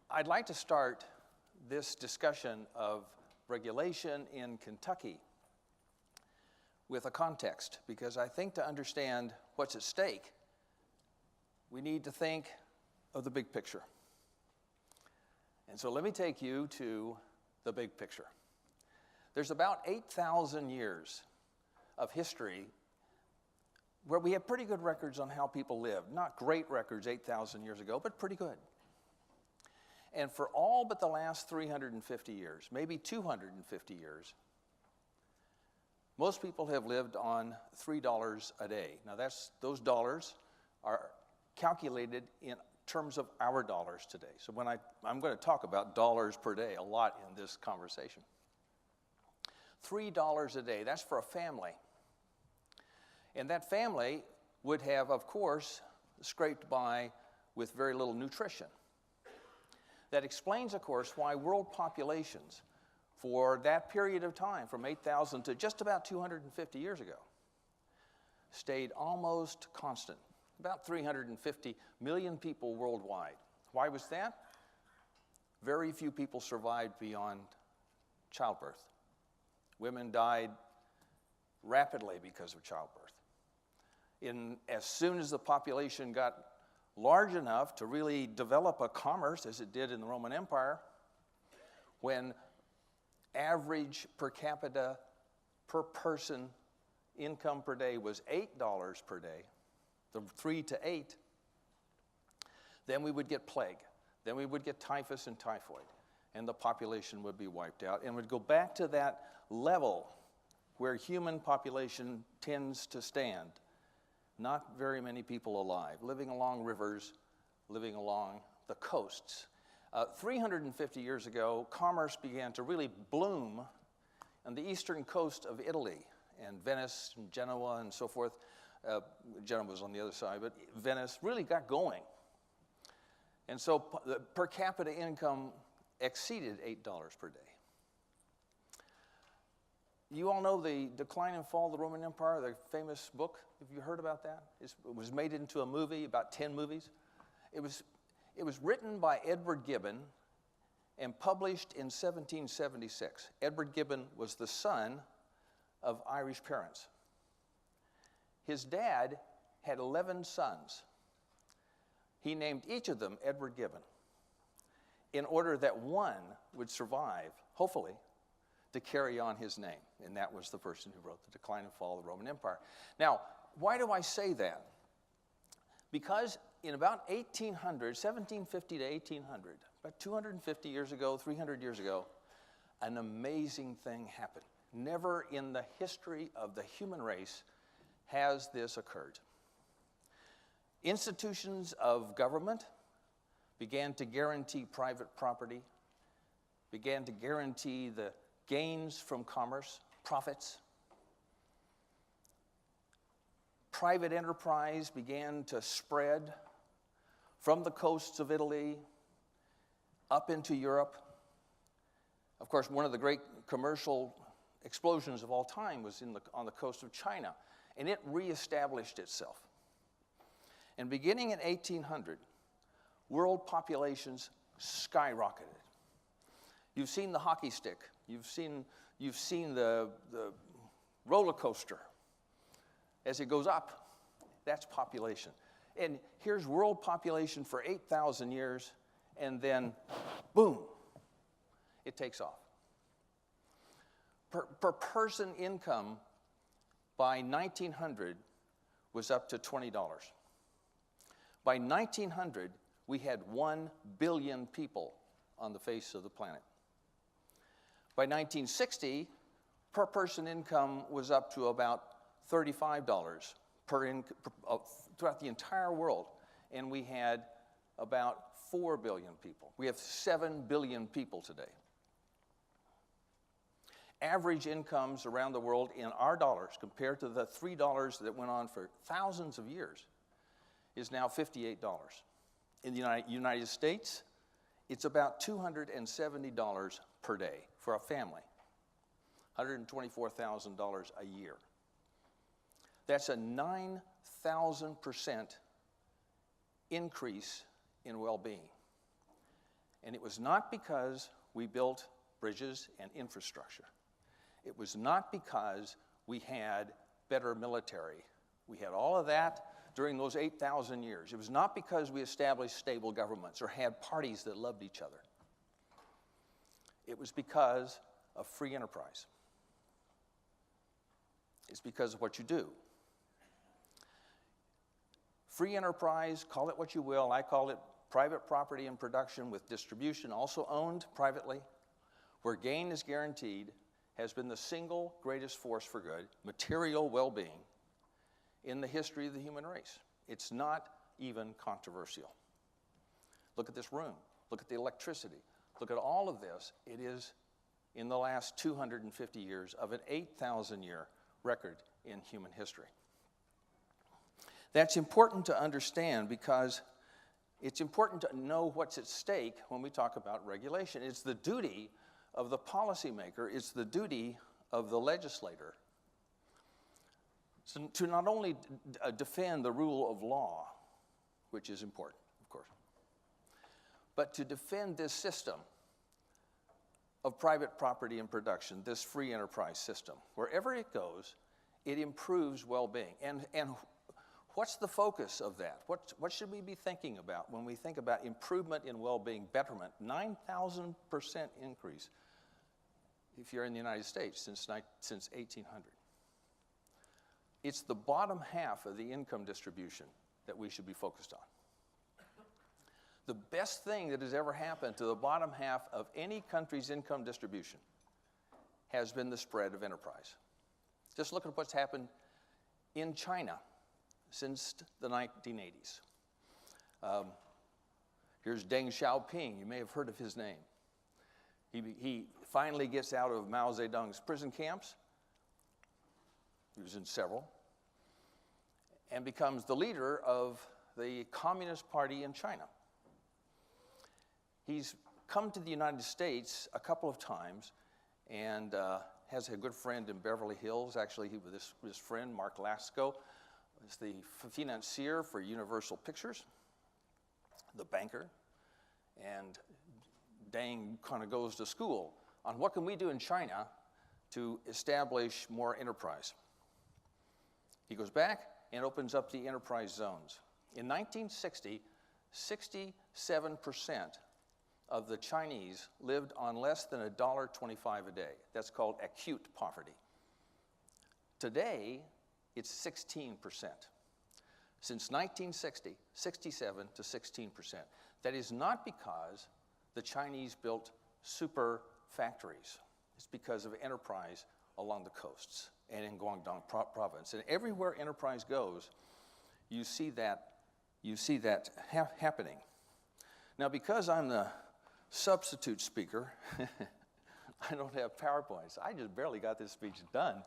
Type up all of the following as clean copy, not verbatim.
I'd like to start this discussion of regulation in Kentucky with a context, because I think to understand what's at stake, we need to think of the big picture. And so let me take you to the big picture. There's about 8,000 years of history where we have pretty good records on how people lived. Not great records 8,000 years ago, but pretty good. And for all but the last 350 years, maybe 250 years, most people have lived on $3 a day. Now those dollars are calculated in terms of our dollars today. So when I'm going to talk about dollars per day a lot in this conversation. $3 a day, that's for a family. And that family would have, of course, scraped by with very little nutrition. That explains, of course, why world populations for that period of time, from 8,000 to just about 250 years ago, stayed almost constant. About 350 million people worldwide. Why was that? Very few people survived beyond childbirth. Women died rapidly because of childbirth. As soon as the population got large enough to really develop a commerce, as it did in the Roman Empire, when average per capita per person income per day was $8 per day, from 3 to 8, then we would get plague. Then we would get typhus and typhoid, and the population would be wiped out, and would go back to that level where human population tends to stand. Not very many people alive, living along rivers, living along the coasts. 350 years ago, commerce began to really bloom on the eastern coast of Italy, and Venice and Genoa and so forth. Genoa was on the other side, but Venice really got going. And so the per capita income exceeded $8 per day. You all know the Decline and Fall of the Roman Empire, the famous book. Have you heard about that? It was made into a movie, about 10 movies. It was written by Edward Gibbon and published in 1776. Edward Gibbon was the son of Irish parents. His dad had 11 sons. He named each of them Edward Gibbon in order that one would survive, hopefully, to carry on his name. And that was the person who wrote The Decline and Fall of the Roman Empire. Now, why do I say that? Because in about 1750 to 1800, about 250 years ago, 300 years ago, an amazing thing happened. Never in the history of the human race has this occurred. Institutions of government began to guarantee private property, began to guarantee the gains from commerce, profits. Private enterprise began to spread from the coasts of Italy up into Europe. Of course, one of the great commercial explosions of all time was on the coast of China, and it reestablished itself. And beginning in 1800, world populations skyrocketed. You've seen the hockey stick. You've seen the roller coaster. As it goes up, that's population. And here's world population for 8,000 years, and then, boom, it takes off. Per person income by 1900 was up to $20. By 1900, we had 1 billion people on the face of the planet. By 1960, per person income was up to about $35 throughout the entire world, and we had about 4 billion people. We have 7 billion people today. Average incomes around the world in our dollars, compared to the $3 that went on for thousands of years, is now $58. In the United States, it's about $270 per day for a family, $124,000 a year. That's a 9,000% increase in well-being. And it was not because we built bridges and infrastructure. It was not because we had better military. We had all of that during those 8,000 years. It was not because we established stable governments or had parties that loved each other. It was because of free enterprise. It's because of what you do. Free enterprise, call it what you will. I call it private property and production with distribution also owned privately, where gain is guaranteed, has been the single greatest force for good, material well-being, in the history of the human race. It's not even controversial. Look at this room. Look at the electricity. Look at all of this. It is in the last 250 years of an 8,000-year record in human history. That's important to understand because it's important to know what's at stake when we talk about regulation. It's the duty of the policymaker, it's the duty of the legislator to not only defend the rule of law, which is important, of course, but to defend this system of private property and production, this free enterprise system. Wherever it goes, it improves well-being. And what's the focus of that? What should we be thinking about when we think about improvement in well-being, betterment? 9,000% increase if you're in the United States since 1800. It's the bottom half of the income distribution that we should be focused on. The best thing that has ever happened to the bottom half of any country's income distribution has been the spread of enterprise. Just look at what's happened in China since the 1980s. Here's Deng Xiaoping. You may have heard of his name. He finally gets out of Mao Zedong's prison camps. He was in several. And becomes the leader of the Communist Party in China. He's come to the United States a couple of times and has a good friend in Beverly Hills. Actually, his friend, Mark Lasco, is the financier for Universal Pictures, the banker. And Deng kind of goes to school on what can we do in China to establish more enterprise. He goes back and opens up the enterprise zones. In 1960, 67% of the Chinese lived on less than $1.25 a day. That's called acute poverty. Today, it's 16%. Since 1960, 67 to 16%. That is not because the Chinese built super factories. It's because of enterprise along the coasts and in Guangdong province. And everywhere enterprise goes, you see that happening. Now, because I'm the substitute speaker, I don't have PowerPoints. I just barely got this speech done.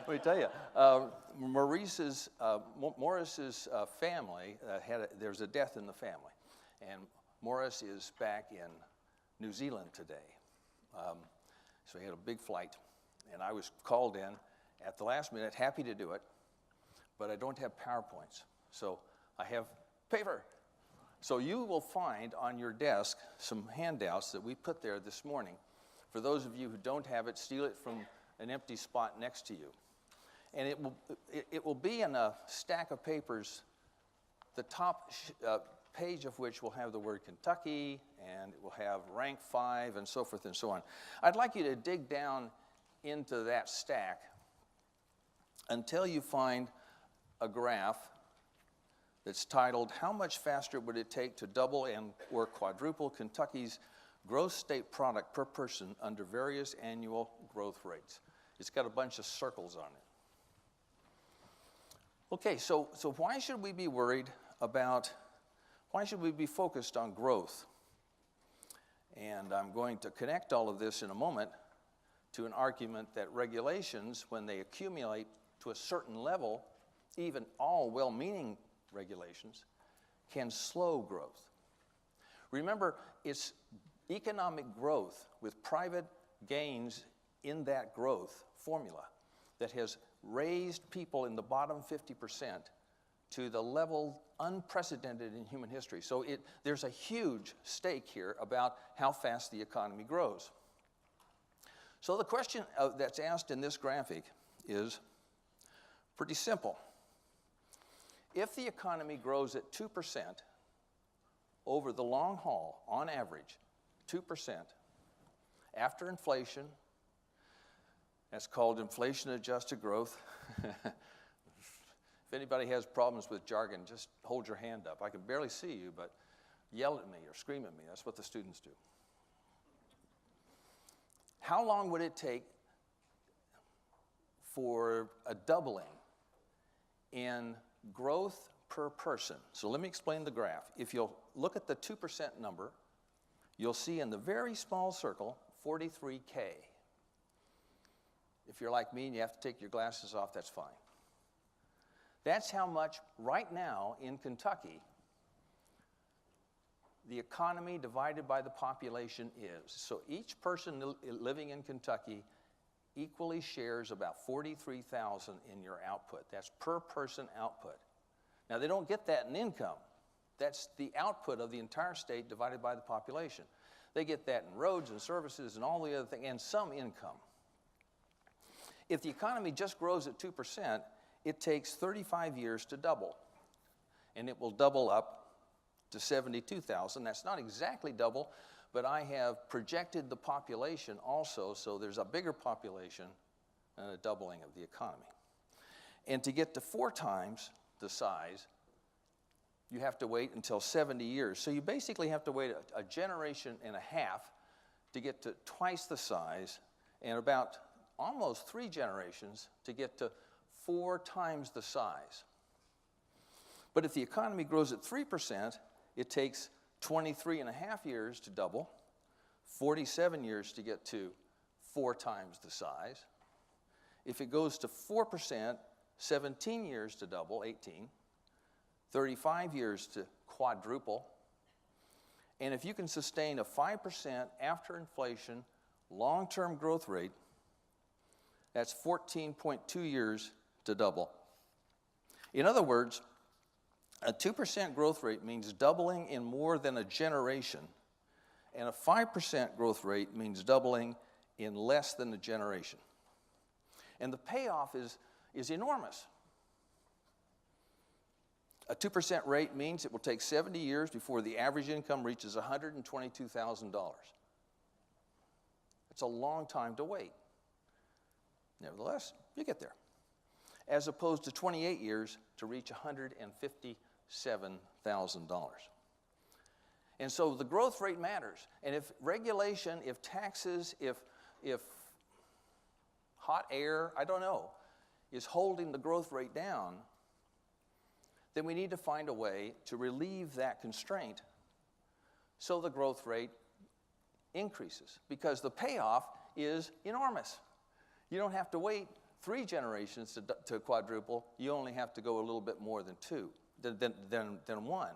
Let me tell you, Morris's family there's a death in the family, and Morris is back in New Zealand today. So he had a big flight, and I was called in at the last minute, happy to do it, but I don't have PowerPoints, so I have paper. So you will find on your desk some handouts that we put there this morning. For those of you who don't have it, steal it from an empty spot next to you. And it will be in a stack of papers, the top page of which will have the word Kentucky, and it will have rank 5 and so forth and so on. I'd like you to dig down into that stack until you find a graph that's titled, How Much Faster Would It Take to Double and or Quadruple Kentucky's Gross State Product per Person under various annual growth rates? It's got a bunch of circles on it. Okay, so why should we be worried about, why should we be focused on growth? And I'm going to connect all of this in a moment to an argument that regulations, when they accumulate to a certain level, even all well-meaning regulations, can slow growth. Remember, it's economic growth with private gains in that growth formula that has raised people in the bottom 50% to the level unprecedented in human history. So there's a huge stake here about how fast the economy grows. So the question that's asked in this graphic is pretty simple. If the economy grows at 2% over the long haul, on average, 2%, after inflation, that's called inflation-adjusted growth. If anybody has problems with jargon, just hold your hand up. I can barely see you, but yell at me or scream at me. That's what the students do. How long would it take for a doubling in growth per person? So let me explain the graph. If you'll look at the 2% number, you'll see in the very small circle, 43K. If you're like me and you have to take your glasses off, that's fine. That's how much right now in Kentucky the economy divided by the population is. So each person living in Kentucky equally shares about 43,000 in your output. That's per person output. Now they don't get that in income. That's the output of the entire state divided by the population. They get that in roads and services and all the other things, and some income. If the economy just grows at 2%, it takes 35 years to double. And it will double up to 72,000. That's not exactly double, but I have projected the population also, so there's a bigger population and a doubling of the economy. And to get to 4 times the size, you have to wait until 70 years. So you basically have to wait a generation and a half to get to twice the size, and about almost 3 generations to get to 4 times the size. But if the economy grows at 3%, it takes 23 and a half years to double, 47 years to get to 4 times the size. If it goes to 4%, 17 years to double, 18, 35 years to quadruple. And if you can sustain a 5% after inflation long-term growth rate, that's 14.2 years to double. In other words, a 2% growth rate means doubling in more than a generation, and a 5% growth rate means doubling in less than a generation. And the payoff is enormous. A 2% rate means it will take 70 years before the average income reaches $122,000. It's a long time to wait. Nevertheless, you get there. As opposed to 28 years to reach $157,000. And so the growth rate matters. And if regulation, if taxes, if hot air, I don't know, is holding the growth rate down, then we need to find a way to relieve that constraint so the growth rate increases, because the payoff is enormous. You don't have to wait 3 generations to quadruple. You only have to go a little bit more than 2, than 1.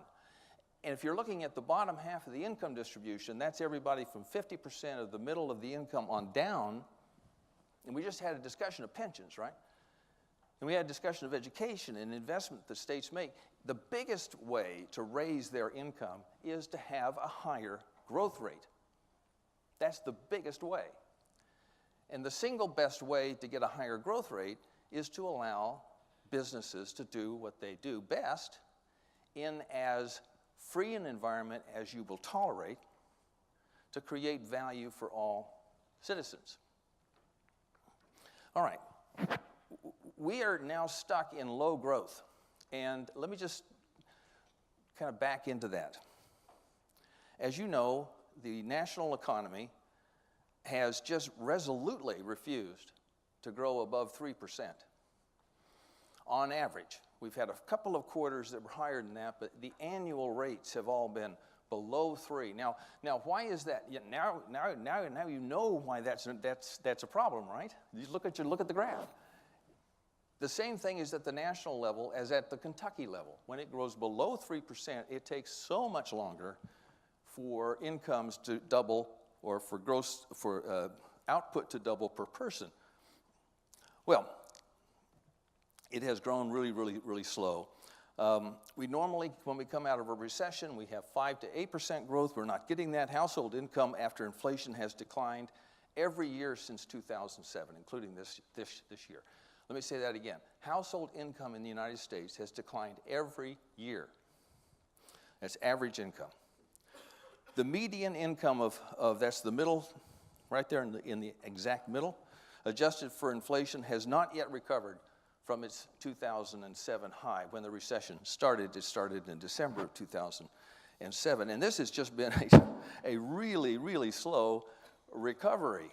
And if you're looking at the bottom half of the income distribution, that's everybody from 50% of the middle of the income on down. And we just had a discussion of pensions, right? And we had a discussion of education and investment the states make. The biggest way to raise their income is to have a higher growth rate. That's the biggest way. And the single best way to get a higher growth rate is to allow businesses to do what they do best in as free an environment as you will tolerate to create value for all citizens. All right. We are now stuck in low growth. And let me just kind of back into that. As you know, the national economy has just resolutely refused to grow above 3%. On average, we've had a couple of quarters that were higher than that, but the annual rates have all been below 3. Now why is that? Yeah, now you know why that's a problem, right? You look at the graph. The same thing is at the national level as at the Kentucky level. When it grows below 3%, it takes so much longer for incomes to double or for output to double per person. Well, it has grown really, really, really slow. We normally, when we come out of a recession, we have 5 to 8% growth. We're not getting that. Household income after inflation has declined every year since 2007, including this year. Let me say that again. Household income in the United States has declined every year. That's average income. The median income of that's the middle, right there in the exact middle, adjusted for inflation, has not yet recovered from its 2007 high. When the recession started, it started in December of 2007. And this has just been a really, really slow recovery.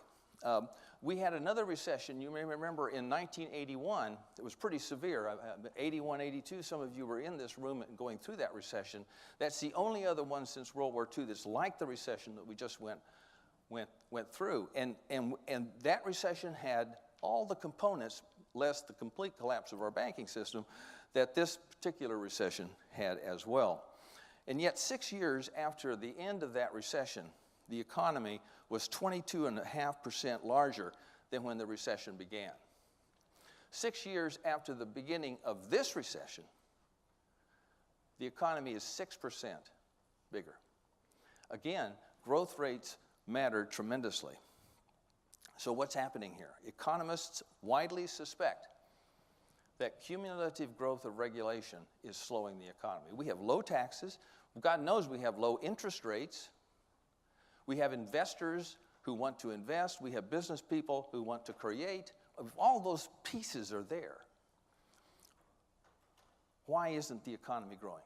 We had another recession, you may remember, in 1981. It was pretty severe. 81, 82, some of you were in this room going through that recession. That's the only other one since World War II that's like the recession that we just went through. And that recession had all the components, less the complete collapse of our banking system, that this particular recession had as well. And yet 6 years after the end of that recession, the economy was 22.5% larger than when the recession began. 6 years after the beginning of this recession, the economy is 6% bigger. Again, growth rates matter tremendously. So what's happening here? Economists widely suspect that cumulative growth of regulation is slowing the economy. We have low taxes. God knows we have low interest rates. We have investors who want to invest. We have business people who want to create. All those pieces are there. Why isn't the economy growing?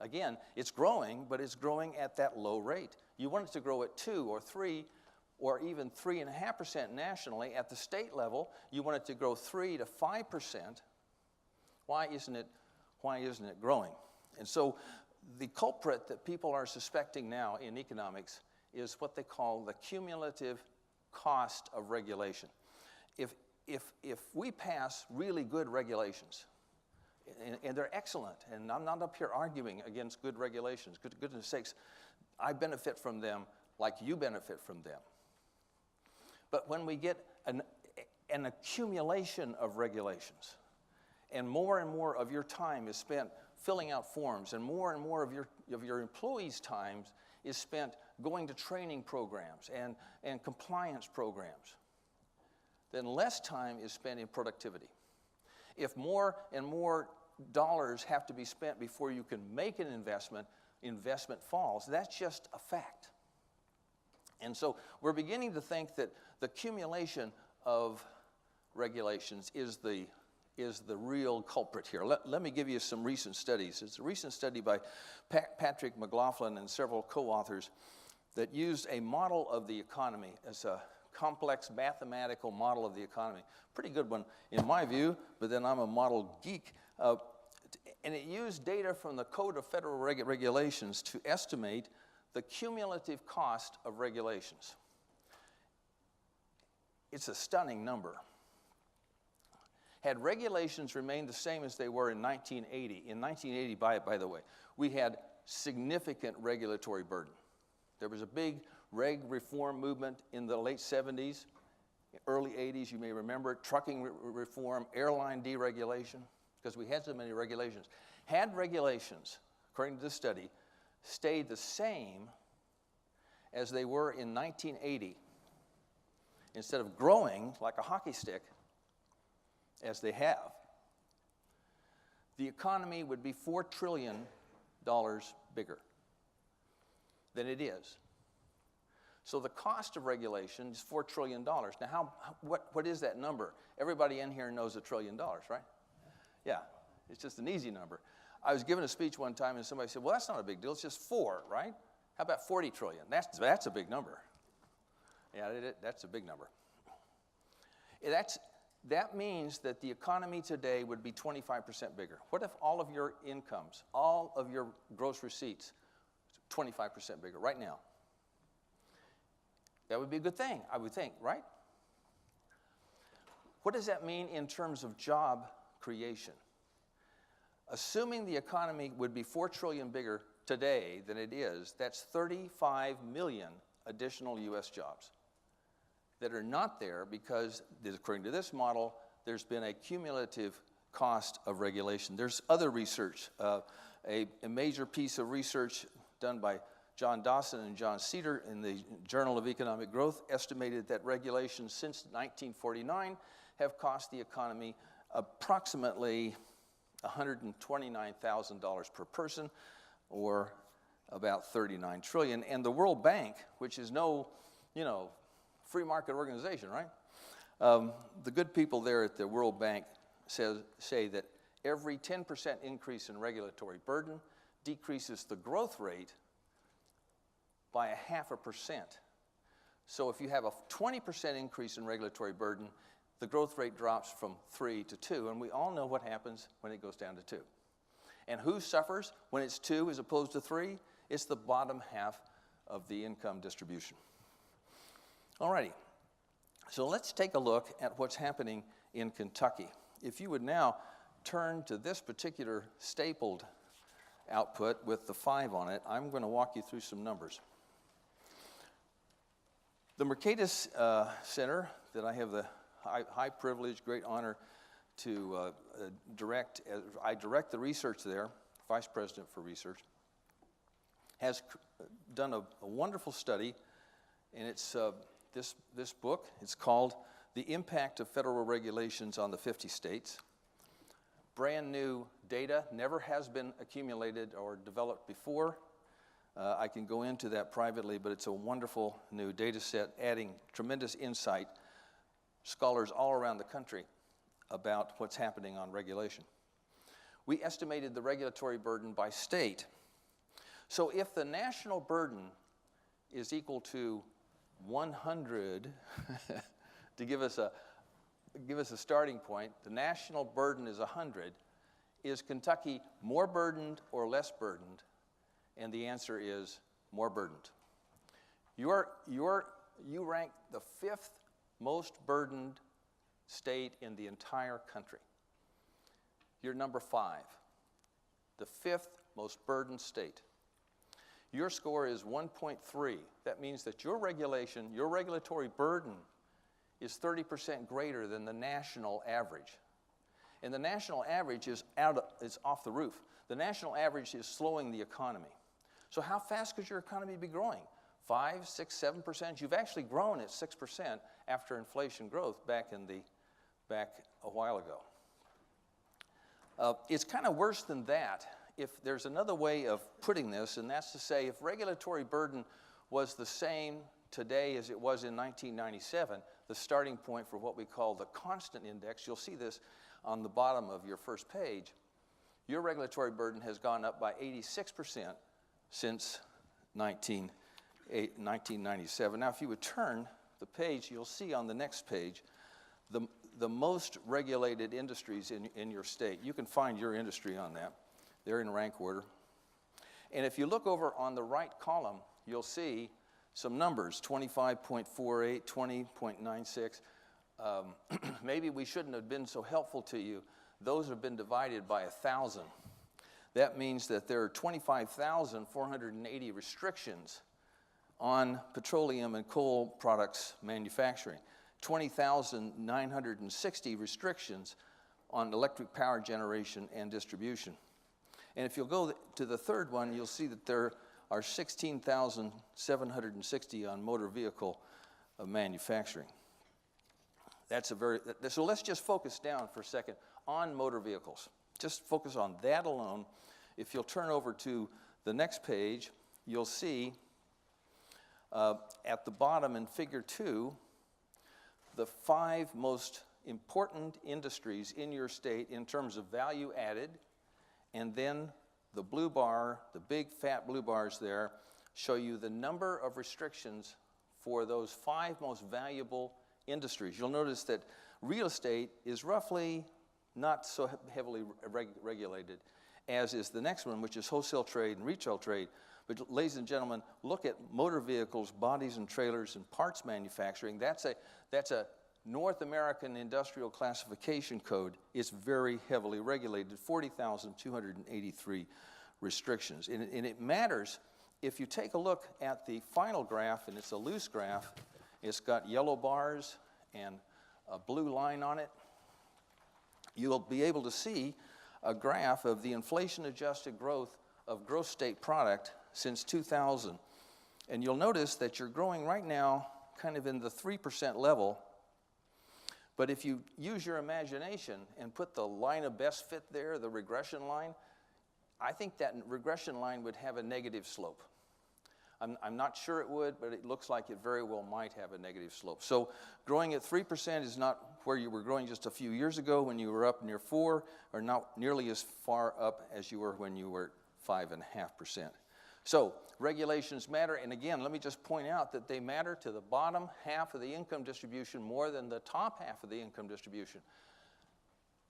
Again, it's growing, but it's growing at that low rate. You want it to grow at 2 or 3 or even 3.5% nationally. At the state level, you want it to grow 3 to 5%. Why isn't it growing? And so the culprit that people are suspecting now in economics is what they call the cumulative cost of regulation. If we pass really good regulations, and they're excellent, and I'm not up here arguing against good regulations, goodness sakes, I benefit from them like you benefit from them. But when we get an accumulation of regulations, and more of your time is spent filling out forms, and more of your employees' time is spent going to training programs and compliance programs, then less time is spent in productivity. If more and more dollars have to be spent before you can make an investment falls. That's just a fact. And so we're beginning to think that the accumulation of regulations is the real culprit here. Let me give you some recent studies. It's a recent study by Patrick McLaughlin and several co-authors that used a model of the economy as a complex mathematical model of the economy. Pretty good one in my view, but then I'm a model geek. And it used data from the Code of Federal Regulations to estimate the cumulative cost of regulations. It's a stunning number. Had regulations remained the same as they were in 1980, by the way, we had significant regulatory burden. There was a big reg reform movement in the late 70s, early 80s, you may remember, trucking reform, airline deregulation, because we had so many regulations. Had regulations, according to this study, stayed the same as they were in 1980, instead of growing like a hockey stick, as they have, the economy would be $4 trillion bigger than it is. So the cost of regulation is $4 trillion. Now, what is that number? Everybody in here knows $1 trillion, right? Yeah, it's just an easy number. I was giving a speech one time and somebody said, well, that's not a big deal, it's just 4, right? How about 40 trillion? That's a big number. Yeah, that's a big number. That means that the economy today would be 25% bigger. What if all of your incomes, all of your gross receipts, 25% bigger right now? That would be a good thing, I would think, right? What does that mean in terms of job creation? Assuming the economy would be 4 trillion bigger today than it is, that's 35 million additional U.S. jobs that are not there because, according to this model, there's been a cumulative cost of regulation. There's other research. A major piece of research done by John Dawson and John Cedar in the Journal of Economic Growth estimated that regulations since 1949 have cost the economy approximately $129,000 per person, or about $39 trillion. And the World Bank, which is no, free market organization, right? The good people there at the World Bank say that every 10% increase in regulatory burden decreases the growth rate by 0.5%. So if you have a 20% increase in regulatory burden, the growth rate drops from 3 to 2, and we all know what happens when it goes down to 2. And who suffers when it's 2 as opposed to 3? It's the bottom half of the income distribution. All righty, so let's take a look at what's happening in Kentucky. If you would now turn to this particular stapled output with the 5 on it, I'm going to walk you through some numbers. The Mercatus Center that I have the high privilege, great honor to direct, I direct the research there, Vice President for Research, has done a wonderful study, and it's this book. It's called The Impact of Federal Regulations on the 50 States. Brand new data, never has been accumulated or developed before. I can go into that privately, but it's a wonderful new data set adding tremendous insight, scholars all around the country, about what's happening on regulation. We estimated the regulatory burden by state. So if the national burden is equal to 100, to give us a starting point, the national burden is 100. Is Kentucky more burdened or less burdened? And the answer is more burdened. You rank the 5th most burdened state in the entire country. You're number 5, the 5th most burdened state. Your score is 1.3. That means that your regulatory burden is 30% greater than the national average. And the national average is off the roof. The national average is slowing the economy. So how fast could your economy be growing? 5, 6, 7%? You've actually grown at 6% after inflation growth back a while ago. It's kind of worse than that. If there's another way of putting this, and that's to say if regulatory burden was the same today as it was in 1997, the starting point for what we call the constant index, you'll see this on the bottom of your first page, your regulatory burden has gone up by 86% since 1997. Now, if you would turn the page, you'll see on the next page the most regulated industries in your state. You can find your industry on that. They're in rank order. And if you look over on the right column, you'll see some numbers, 25.48, 20.96. Maybe we shouldn't have been so helpful to you. Those have been divided by 1,000. That means that there are 25,480 restrictions on petroleum and coal products manufacturing, 20,960 restrictions on electric power generation and distribution. And if you'll go to the third one, you'll see that there are 16,760 on motor vehicle manufacturing. So let's just focus down for a second on motor vehicles. Just focus on that alone. If you'll turn over to the next page, you'll see at the bottom in Figure 2, the 5 most important industries in your state in terms of value added, and then the blue bar, the big fat blue bars there, show you the number of restrictions for those 5 most valuable industries. You'll notice that real estate is roughly not so heavily regulated as is the next one, which is wholesale trade and retail trade. But ladies and gentlemen, look at motor vehicles, bodies and trailers, and parts manufacturing. That's a North American Industrial Classification Code. It's very heavily regulated, 40,283 restrictions. And it matters if you take a look at the final graph, and it's a loose graph. It's got yellow bars and a blue line on it. you'll be able to see a graph of the inflation-adjusted growth of gross state product since 2000. And you'll notice that you're growing right now kind of in the 3% level. But if you use your imagination and put the line of best fit there, the regression line, I think that regression line would have a negative slope. I'm not sure it would, but it looks like it very well might have a negative slope. So growing at 3% is not where you were growing just a few years ago when you were up near 4, or not nearly as far up as you were when you were at 5.5%. So regulations matter, and again, let me just point out that they matter to the bottom half of the income distribution more than the top half of the income distribution.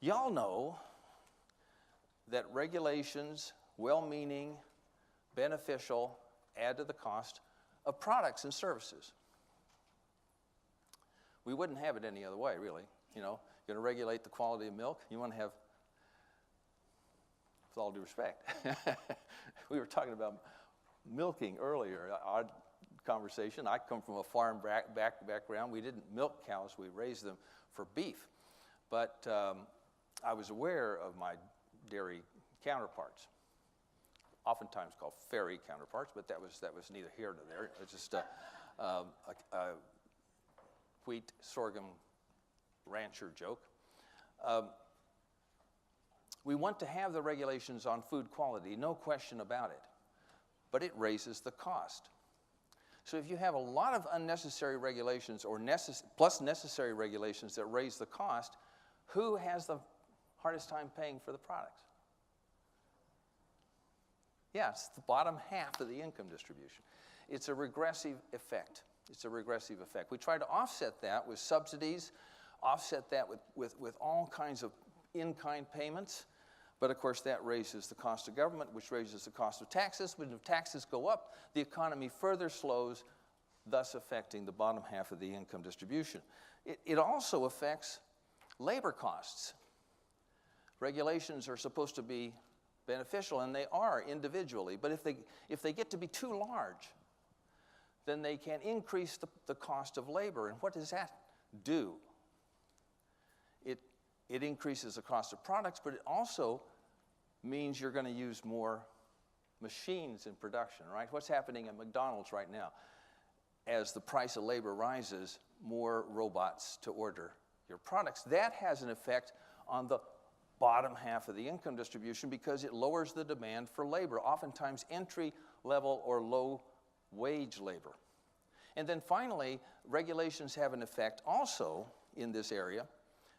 Y'all know that regulations, well-meaning, beneficial, add to the cost of products and services. We wouldn't have it any other way, really. You know, you're going to regulate the quality of milk. You want to have, with all due respect, we were talking about milking earlier, odd conversation. I come from a farm background. We didn't milk cows. We raised them for beef. But I was aware of my dairy counterparts, oftentimes called fairy counterparts, but that was neither here nor there. It's just a wheat sorghum rancher joke. We want to have the regulations on food quality, no question about it, but it raises the cost. So if you have a lot of unnecessary regulations or plus necessary regulations that raise the cost, who has the hardest time paying for the products? Yeah, it's the bottom half of the income distribution. It's a regressive effect. It's a regressive effect. We try to offset that with subsidies, offset that with all kinds of in-kind payments, but of course that raises the cost of government, which raises the cost of taxes. When the taxes go up, the economy further slows, thus affecting the bottom half of the income distribution. It also affects labor costs. Regulations are supposed to be beneficial, and they are individually, but if they get to be too large, then they can increase the cost of labor. And what does that do? It increases the cost of products, but it also means you're going to use more machines in production, right? What's happening at McDonald's right now? As the price of labor rises, more robots to order your products. That has an effect on the bottom half of the income distribution because it lowers the demand for labor, oftentimes entry-level or low-wage labor. And then finally, regulations have an effect also in this area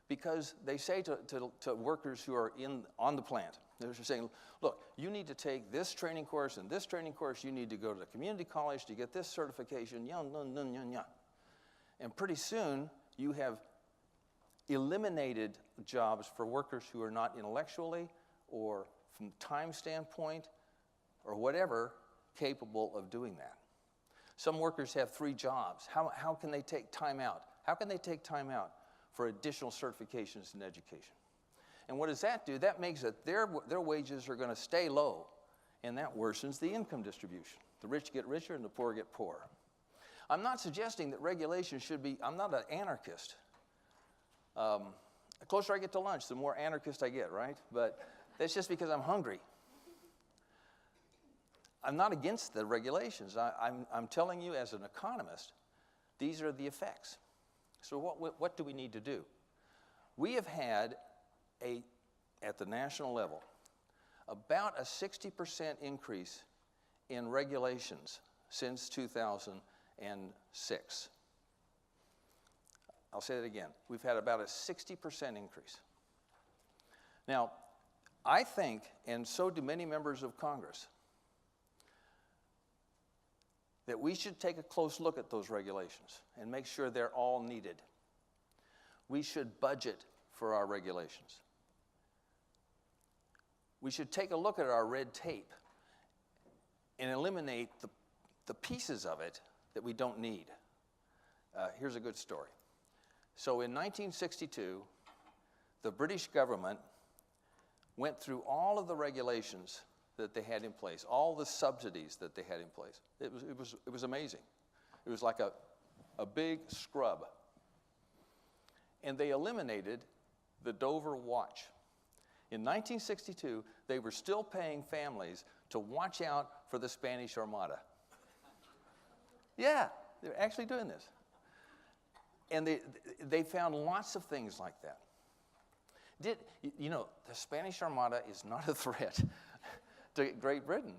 because they say to workers who are on the plant, they're saying, look, you need to take this training course and this training course, you need to go to the community college to get this certification, and pretty soon you have eliminated jobs for workers who are not intellectually or from time standpoint or whatever capable of doing that. Some workers have 3 jobs. How can they take time out? How can they take time out for additional certifications in education? And what does that do? That makes it their wages are going to stay low, and that worsens the income distribution. The rich get richer and the poor get poorer. I'm not suggesting that regulation should be, I'm not an anarchist. The closer I get to lunch, the more anarchist I get, right? But that's just because I'm hungry. I'm not against the regulations. I'm telling you as an economist, these are the effects. So what do we need to do? We have had, at the national level, about a 60% increase in regulations since 2006. I'll say that again. We've had about a 60% increase. Now, I think, and so do many members of Congress, that we should take a close look at those regulations and make sure they're all needed. We should budget for our regulations. We should take a look at our red tape and eliminate the pieces of it that we don't need. Here's a good story. So in 1962, the British government went through all of the regulations that they had in place, all the subsidies that they had in place. It was amazing. It was like a big scrub. And they eliminated the Dover Watch. In 1962, they were still paying families to watch out for the Spanish Armada. Yeah, they're actually doing this. And they found lots of things like that. You know, the Spanish Armada is not a threat to Great Britain.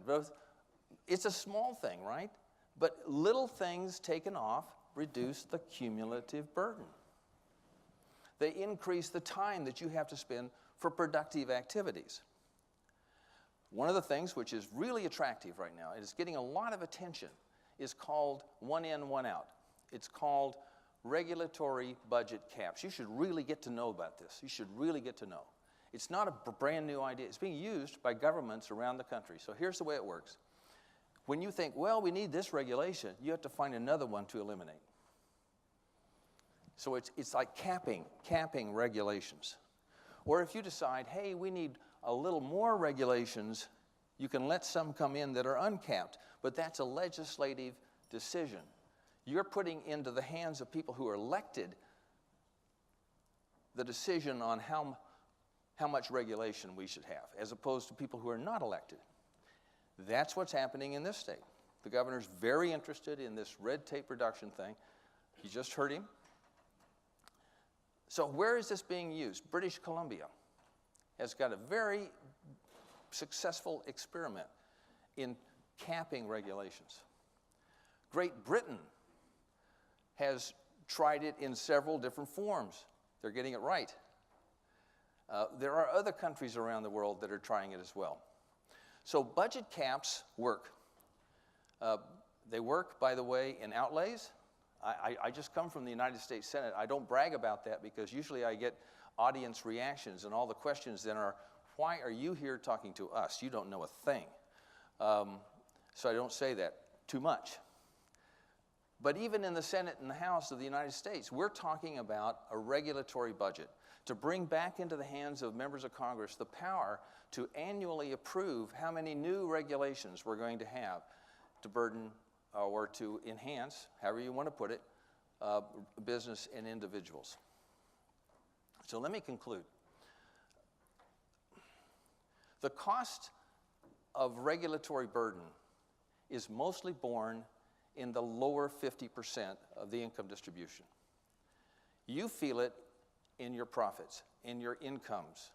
It's a small thing, right? But little things taken off reduce the cumulative burden. They increase the time that you have to spend for productive activities. One of the things which is really attractive right now, and is getting a lot of attention, is called one in, one out. It's called regulatory budget caps. You should really get to know about this. You should really get to know. It's not a brand new idea. It's being used by governments around the country. So here's the way it works. When you think, well, we need this regulation, you have to find another one to eliminate. So it's like capping regulations. Or if you decide, hey, we need a little more regulations, you can let some come in that are uncapped, but that's a legislative decision. You're putting into the hands of people who are elected the decision on how much regulation we should have, as opposed to people who are not elected. That's what's happening in this state. The governor's very interested in this red tape reduction thing. You just heard him. So where is this being used? British Columbia has got a very successful experiment in capping regulations. Great Britain has tried it in several different forms. They're getting it right. There are other countries around the world that are trying it as well. So budget caps work. They work, by the way, in outlays. I just come from the United States Senate. I don't brag about that because usually I get audience reactions, and all the questions then are, why are you here talking to us? You don't know a thing. So I don't say that too much. But even in the Senate and the House of the United States, we're talking about a regulatory budget to bring back into the hands of members of Congress the power to annually approve how many new regulations we're going to have to burden or to enhance, however you want to put it, business and individuals. So let me conclude. The cost of regulatory burden is mostly borne in the lower 50% of the income distribution. You feel it in your profits, in your incomes,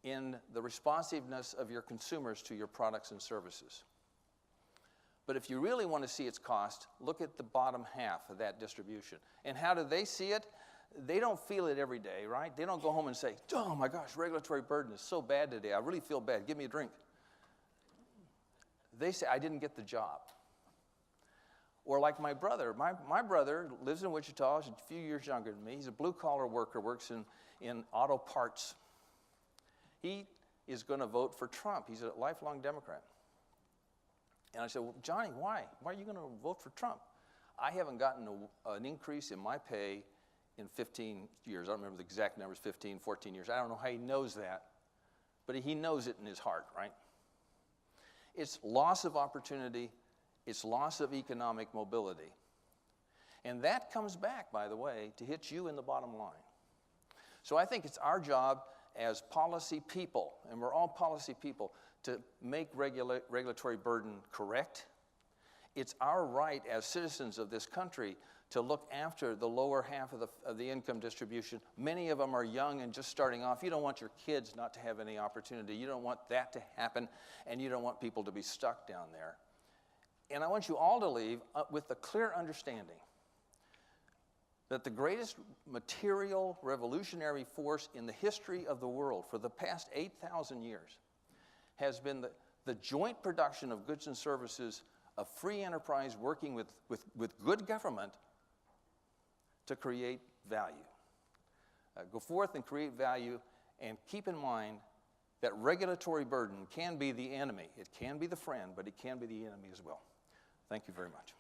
in the responsiveness of your consumers to your products and services. But if you really want to see its cost, look at the bottom half of that distribution. And how do they see it? They don't feel it every day, right? They don't go home and say, oh my gosh, regulatory burden is so bad today. I really feel bad. Give me a drink. They say, I didn't get the job. Or like my brother. My brother lives in Wichita. He's a few years younger than me. He's a blue-collar worker, works in auto parts. He is going to vote for Trump. He's a lifelong Democrat. And I said, well, Johnny, why? Why are you going to vote for Trump? I haven't gotten an increase in my pay in 15 years. I don't remember the exact numbers, 15, 14 years. I don't know how he knows that, but he knows it in his heart, right? It's loss of opportunity. It's loss of economic mobility. And that comes back, by the way, to hit you in the bottom line. So I think it's our job as policy people, and we're all policy people, to make regulatory burden correct. It's our right as citizens of this country to look after the lower half of the income distribution. Many of them are young and just starting off. You don't want your kids not to have any opportunity. You don't want that to happen, and you don't want people to be stuck down there. And I want you all to leave with the clear understanding that the greatest material revolutionary force in the history of the world for the past 8,000 years has been the joint production of goods and services of free enterprise working with good government to create value. Go forth and create value, and keep in mind that regulatory burden can be the enemy. It can be the friend, but it can be the enemy as well. Thank you very much.